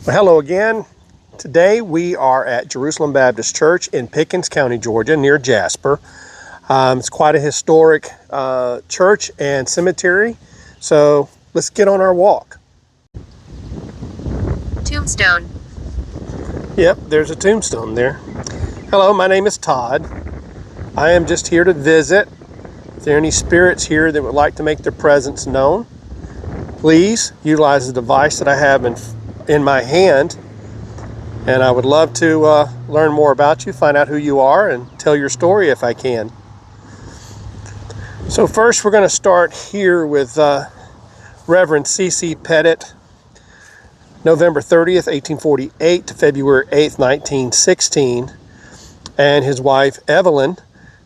Well, hello again. Today we are at Jerusalem Baptist Church in Pickens County, Georgia, near Jasper. It's quite a historic church and cemetery, so let's get on our walk. Tombstone. Yep, there's a tombstone there. Hello, my name is Todd. I am just here to visit. If there are any spirits here that would like to make their presence known, please utilize the device that I have in my hand, and I would love to learn more about you, find out who you are, and tell your story if I can. So first we're going to start here with Reverend C.C. Pettit, November 30th, 1848 to February 8th, 1916, and his wife Evelyn,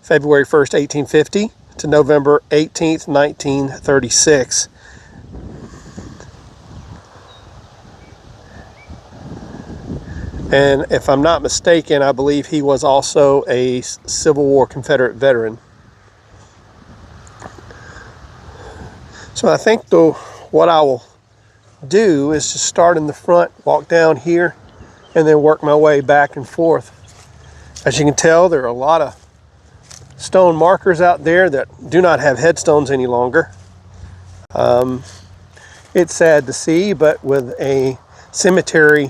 February 1st, 1850 to November 18th, 1936. And if I'm not mistaken, I believe he was also a Civil War Confederate veteran. So I think what I will do is just start in the front, walk down here, and then work my way back and forth. As you can tell, there are a lot of stone markers out there that do not have headstones any longer. It's sad to see, but with a cemetery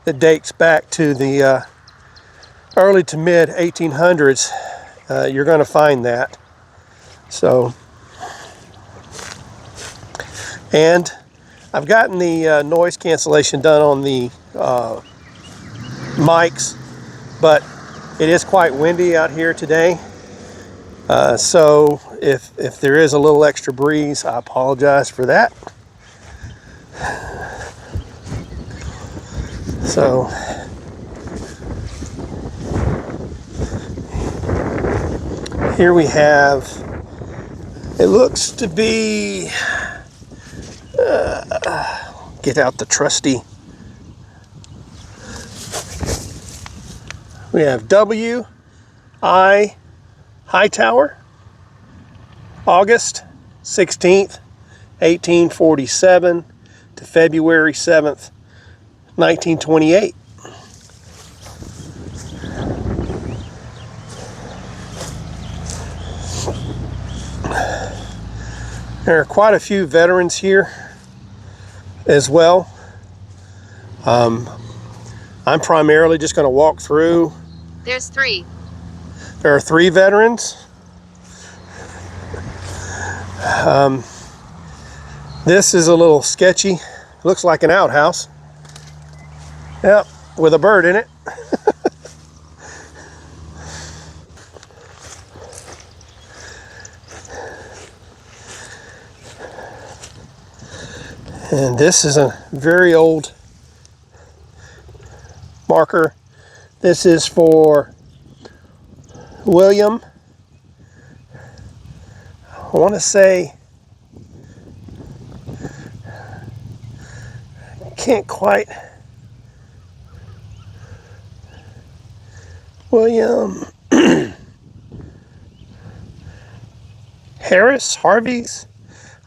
that dates back to the early to mid 1800s, you're going to find that. So, and I've gotten the noise cancellation done on the mics, but it is quite windy out here today. So if there is a little extra breeze, I apologize for that. So here we have, it looks to be, get out the trusty, we have W.I. Hightower, August 16th, 1847 to February 7th, 1928. There are quite a few veterans here as well. I'm primarily just going to walk through. There's 3. There are 3 veterans. This is a little sketchy. It looks like an outhouse. Yep, with a bird in it. And this is a very old marker. This is for William. I want to say, can't quite. William Harvey's.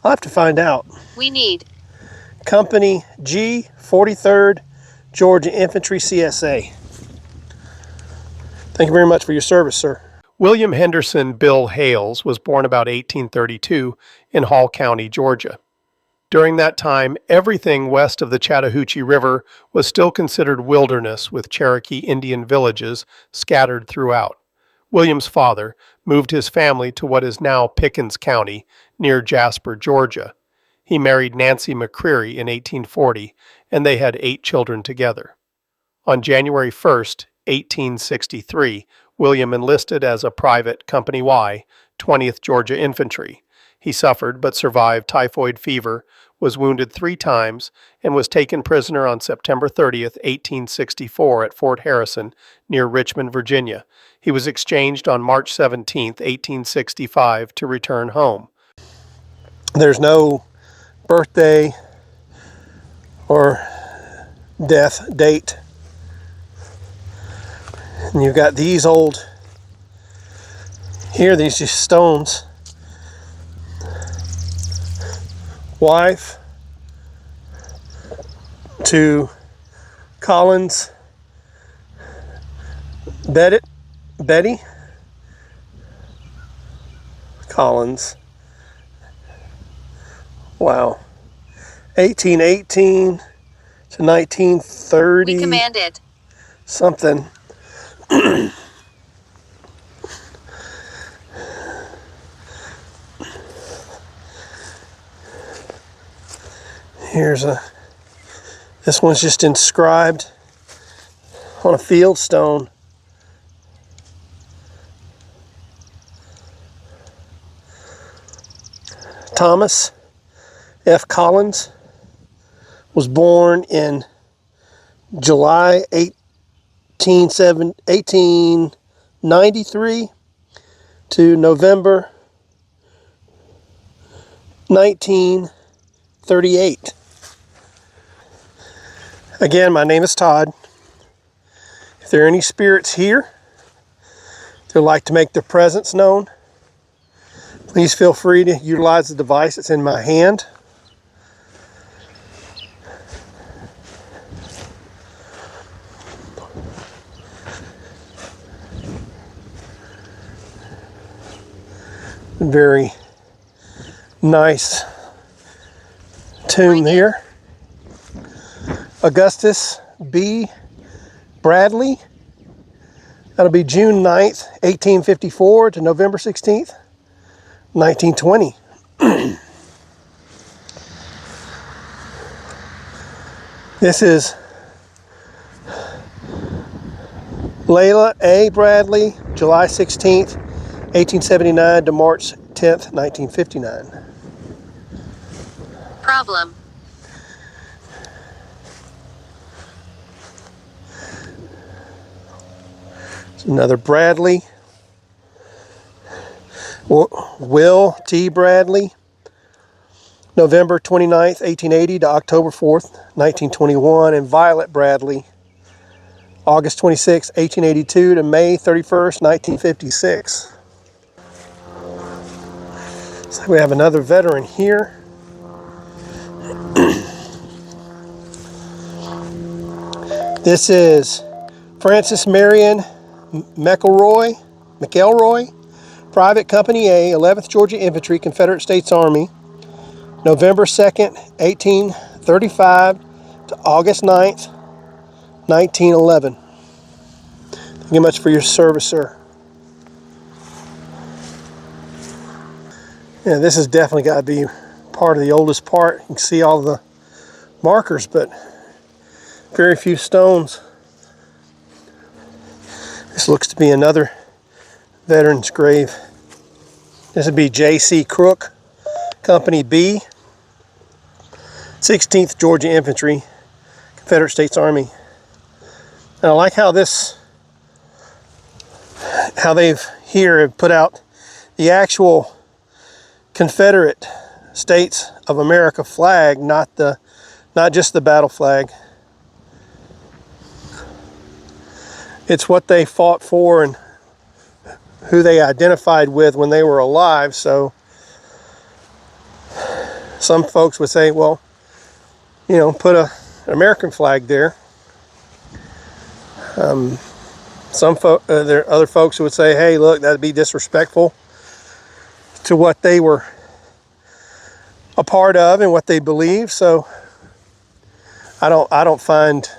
I'll have to find out. We need Company G, 43rd Georgia Infantry CSA. Thank you very much for your service, sir. William Henderson Bill Hales was born about 1832 in Hall County, Georgia. During that time, everything west of the Chattahoochee River was still considered wilderness, with Cherokee Indian villages scattered throughout. William's father moved his family to what is now Pickens County, near Jasper, Georgia. He married Nancy McCreary in 1840, and they had 8 children together. On January 1st, 1863, William enlisted as a private Company Y, 20th Georgia Infantry. He suffered but survived typhoid fever, was wounded 3 times, and was taken prisoner on September 30th, 1864 at Fort Harrison near Richmond, Virginia. He was exchanged on March 17th, 1865 to return home. There's no birthday or death date. And you've got these old, here, these just stones. Wife to Collins, Betty Collins. Wow. 1818 to 1930. We commanded. Something. This one's just inscribed on a field stone. Thomas F. Collins was born in July 1893 to November 1938. Again, my name is Todd. If there are any spirits here that would like to make their presence known, please feel free to utilize the device that's in my hand. Very nice tomb here. Augustus B. Bradley. That'll be June 9th, 1854 to November 16th, 1920. This is Layla A. Bradley, July 16th, 1879 to March 10th, 1959. Problem. Another Bradley. Will T. Bradley, November 29th, 1880 to October 4th, 1921. And Violet Bradley, August 26, 1882 to May 31st, 1956. So we have another veteran here. This is Francis Marion McElroy, Private Company A, 11th Georgia Infantry, Confederate States Army, November 2nd, 1835 to August 9th, 1911. Thank you much for your service, sir. Yeah, this has definitely got to be part of the oldest part. You can see all the markers, but very few stones. This looks to be another veteran's grave. This would be J.C. Crook, Company B, 16th Georgia Infantry, Confederate States Army. And I like how they've here put out the actual Confederate States of America flag, not just the battle flag. It's what they fought for and who they identified with when they were alive. So some folks would say, well, put an American flag there. There are other folks who would say, hey, look, that'd be disrespectful to what they were a part of and what they believe. So I don't find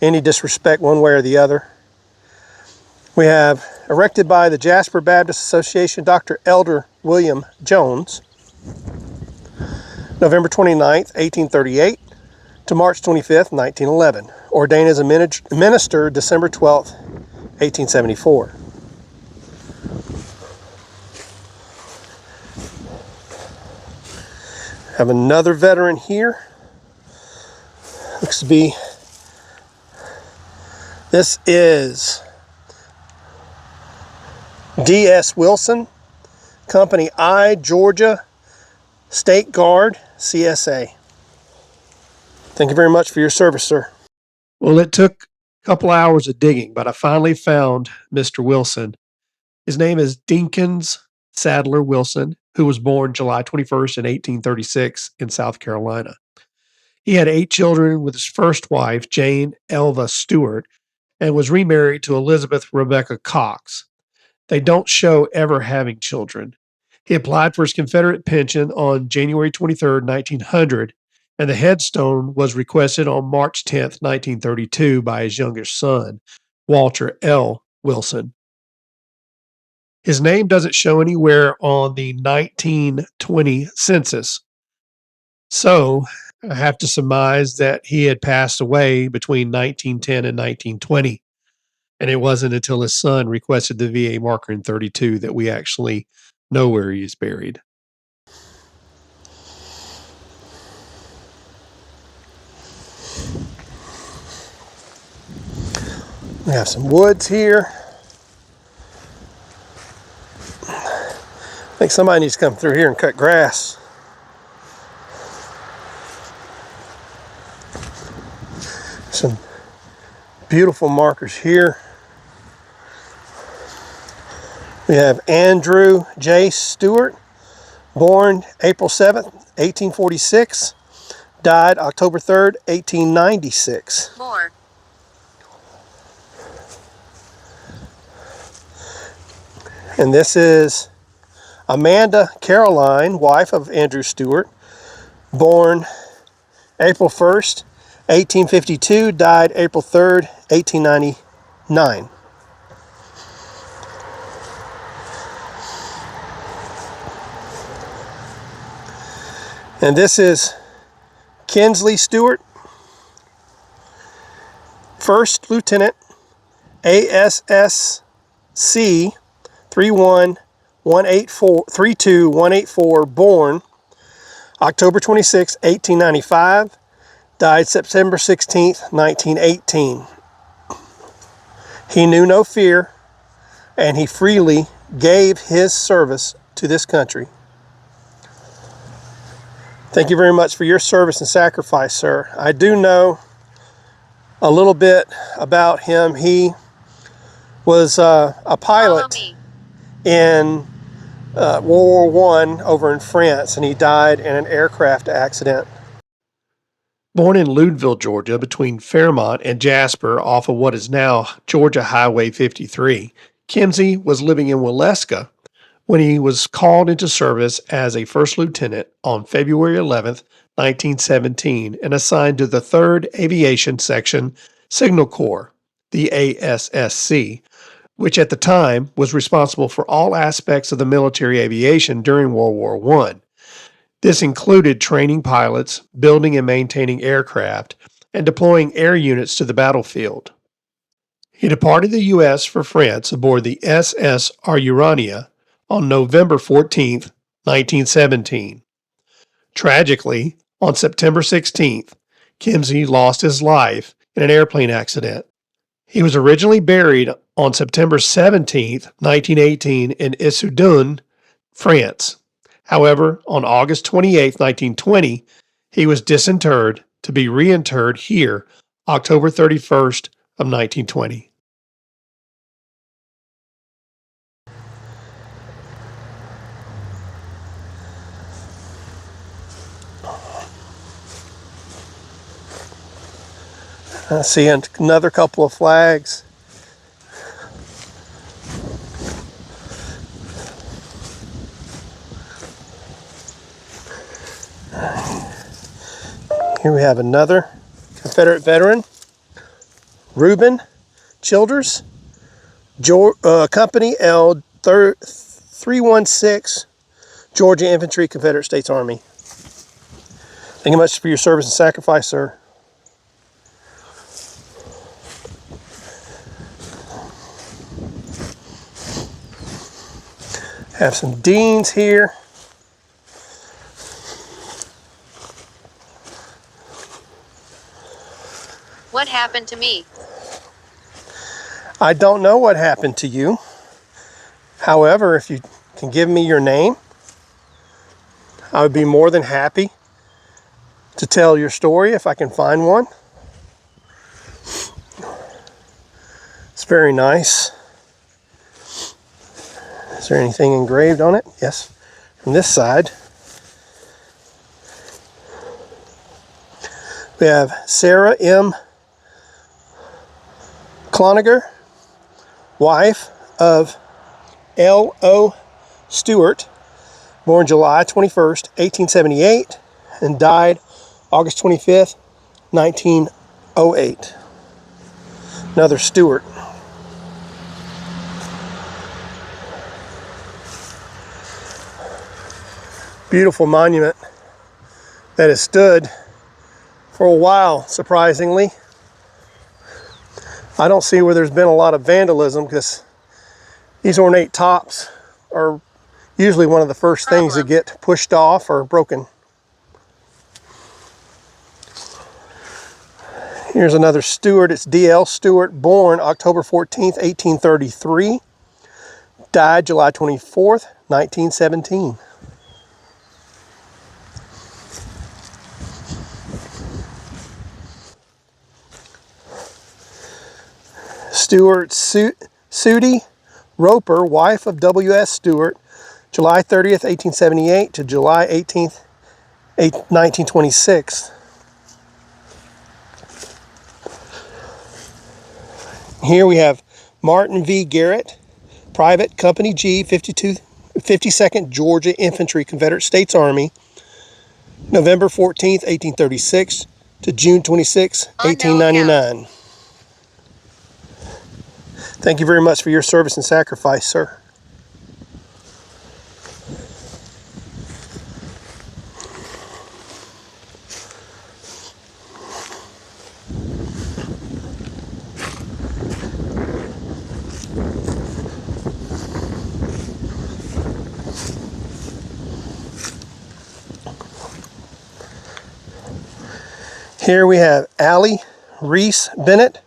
any disrespect one way or the other. We have erected by the Jasper Baptist Association, Dr. Elder William Jones, November 29th, 1838 to March 25th, 1911. Ordained as a minister December 12th, 1874. Have another veteran here. Looks to be, this is D.S. Wilson, Company I, Georgia State Guard, CSA. Thank you very much for your service, sir. Well, it took a couple hours of digging, but I finally found Mr. Wilson. His name is Dinkins Sadler Wilson, who was born July 21st in 1836 in South Carolina. He had 8 children with his first wife, Jane Elva Stewart, and was remarried to Elizabeth Rebecca Cox. They don't show ever having children. He applied for his Confederate pension on January 23rd, 1900, and the headstone was requested on March 10th, 1932 by his youngest son, Walter L. Wilson. His name doesn't show anywhere on the 1920 census, so I have to surmise that he had passed away between 1910 and 1920. And it wasn't until his son requested the VA marker in 32 that we actually know where he is buried. We have some woods here. I think somebody needs to come through here and cut grass. Some beautiful markers here. We have Andrew J. Stewart, born April 7th, 1846, died October 3rd, 1896. More. And this is Amanda Caroline, wife of Andrew Stewart, born April 1st, 1852, died April 3rd, 1899. And this is Kinsley Stewart, First Lieutenant, ASSC 32184, born October 26, 1895, died September 16th, 1918. He knew no fear, and he freely gave his service to this country. Thank you very much for your service and sacrifice, sir. I do know a little bit about him. He was a pilot in World War I over in France, and he died in an aircraft accident. Born in Loudville, Georgia, between Fairmont and Jasper off of what is now Georgia Highway 53, Kimsey was living in Waleska when he was called into service as a first lieutenant on February 11th, 1917, and assigned to the 3rd Aviation Section Signal Corps, the ASSC, which at the time was responsible for all aspects of the military aviation during World War I. This included training pilots, building and maintaining aircraft, and deploying air units to the battlefield. He departed the U.S. for France aboard the SS Urania on November 14, 1917. Tragically, on September 16th, Kimsey lost his life in an airplane accident. He was originally buried on September 17, 1918 in Issoudun, France. However, on August 28, 1920, he was disinterred to be reinterred here October 31st of 1920. I see another couple of flags. Here we have another Confederate veteran, Reuben Childers, Company L 316, Georgia Infantry, Confederate States Army. Thank you much for your service and sacrifice, sir. Have some deans here. What happened to me? I don't know what happened to you. However, if you can give me your name, I would be more than happy to tell your story if I can find one. It's very nice. Is there anything engraved on it? Yes, from this side. We have Sarah M. Cloniger, wife of L.O. Stewart, born July 21st, 1878, and died August 25th, 1908. Another Stewart. Beautiful monument that has stood for a while, surprisingly. I don't see where there's been a lot of vandalism, because these ornate tops are usually one of the first things that get pushed off or broken. Here's another Stewart. It's D.L. Stewart, born October 14th, 1833. Died July 24th, 1917. Stewart Sudie Roper, wife of W.S. Stewart, July 30th, 1878 to July 18th, 1926. Here we have Martin V. Garrett, Private Company G, 52nd Georgia Infantry, Confederate States Army, November 14th, 1836 to June 26, 1899. Thank you very much for your service and sacrifice, sir. Here we have Allie Reese Bennett,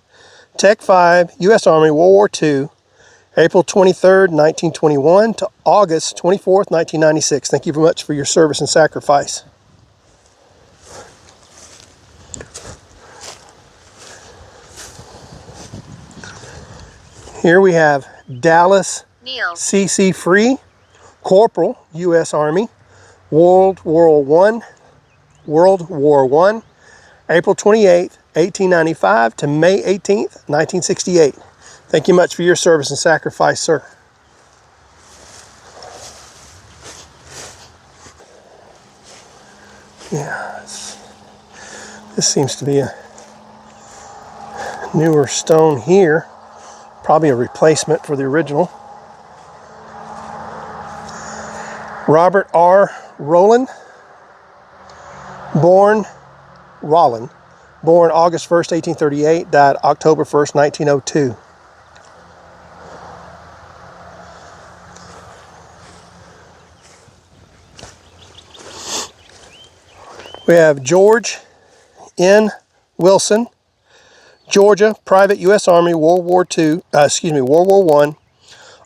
Tech 5, U.S. Army, World War II, April 23rd, 1921 to August 24th, 1996. Thank you very much for your service and sacrifice. Here we have Dallas C.C. Free, Corporal, U.S. Army, World War I, April 28th, 1895 to May 18th, 1968. Thank you much for your service and sacrifice, sir. Yeah, this seems to be a newer stone here. Probably a replacement for the original. Robert R. Rowland, born August 1st, 1838, died October 1st, 1902. We have George N. Wilson, Georgia, Private U.S. Army, World War I,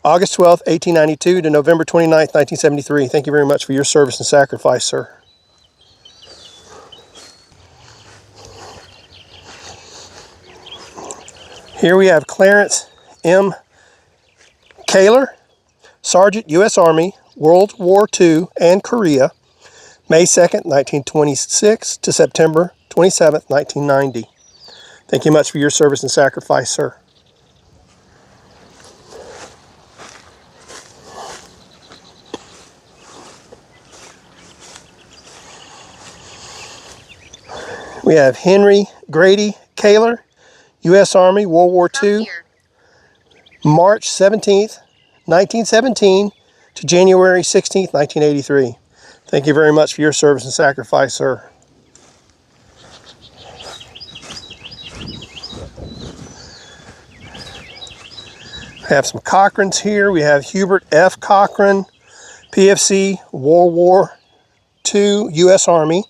August 12th, 1892 to November 29th, 1973. Thank you very much for your service and sacrifice, sir. Here we have Clarence M. Kaler, Sergeant, U.S. Army, World War II and Korea, May 2nd, 1926 to September 27th, 1990. Thank you much for your service and sacrifice, sir. We have Henry Grady Kaler, U.S. Army, World War II, March 17th, 1917 to January 16th, 1983. Thank you very much for your service and sacrifice, sir. We have some Cochrans here. We have Hubert F. Cochran, PFC, World War II, U.S. Army,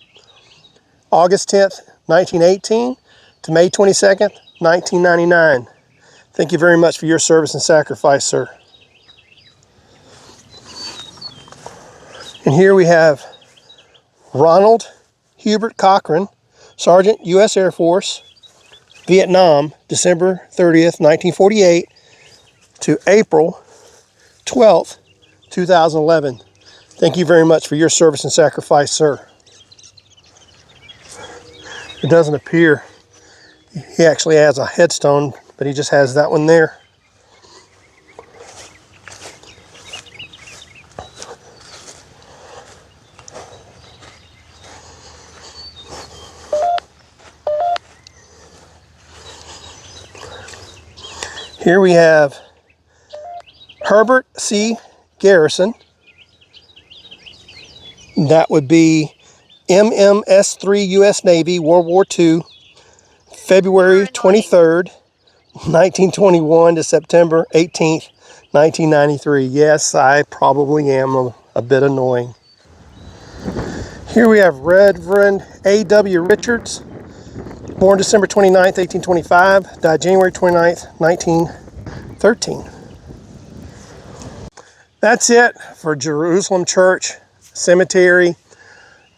August 10th, 1918 to May 22nd, 1999. Thank you very much for your service and sacrifice, sir. And here we have Ronald Hubert Cochran, Sergeant, U.S. Air Force, Vietnam, December 30th, 1948 to April 12th, 2011. Thank you very much for your service and sacrifice, sir. It doesn't appear he actually has a headstone, but he just has that one there. Here we have Herbert C. Garrison. That would be MMS-3 U.S. Navy, World War II, February 23rd, 1921 to September 18th, 1993. Yes, I probably am a bit annoying. Here we have Reverend A.W. Richards, born December 29th, 1825, died January 29th, 1913. That's it for Jerusalem Church Cemetery.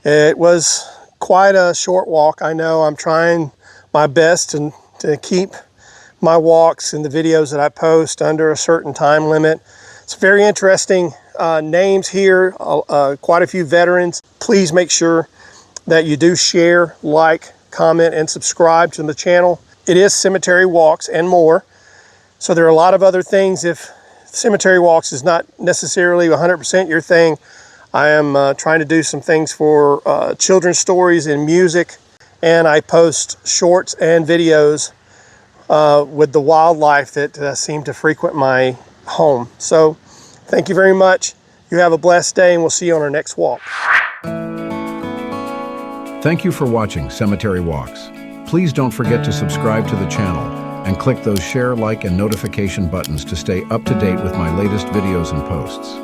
It was quite a short walk. I know I'm trying my best to keep my walks and the videos that I post under a certain time limit. It's very interesting names here, quite a few veterans. Please make sure that you do share, like, comment, and subscribe to the channel. It is Cemetery Walks and more. So there are a lot of other things. If Cemetery Walks is not necessarily 100% your thing, I am trying to do some things for children's stories and music, and I post shorts and videos with the wildlife that seem to frequent my home. So thank you very much. You have a blessed day, and we'll see you on our next walk. Thank you for watching Cemetery Walks. Please don't forget to subscribe to the channel and click those share, like, and notification buttons to stay up to date with my latest videos and posts.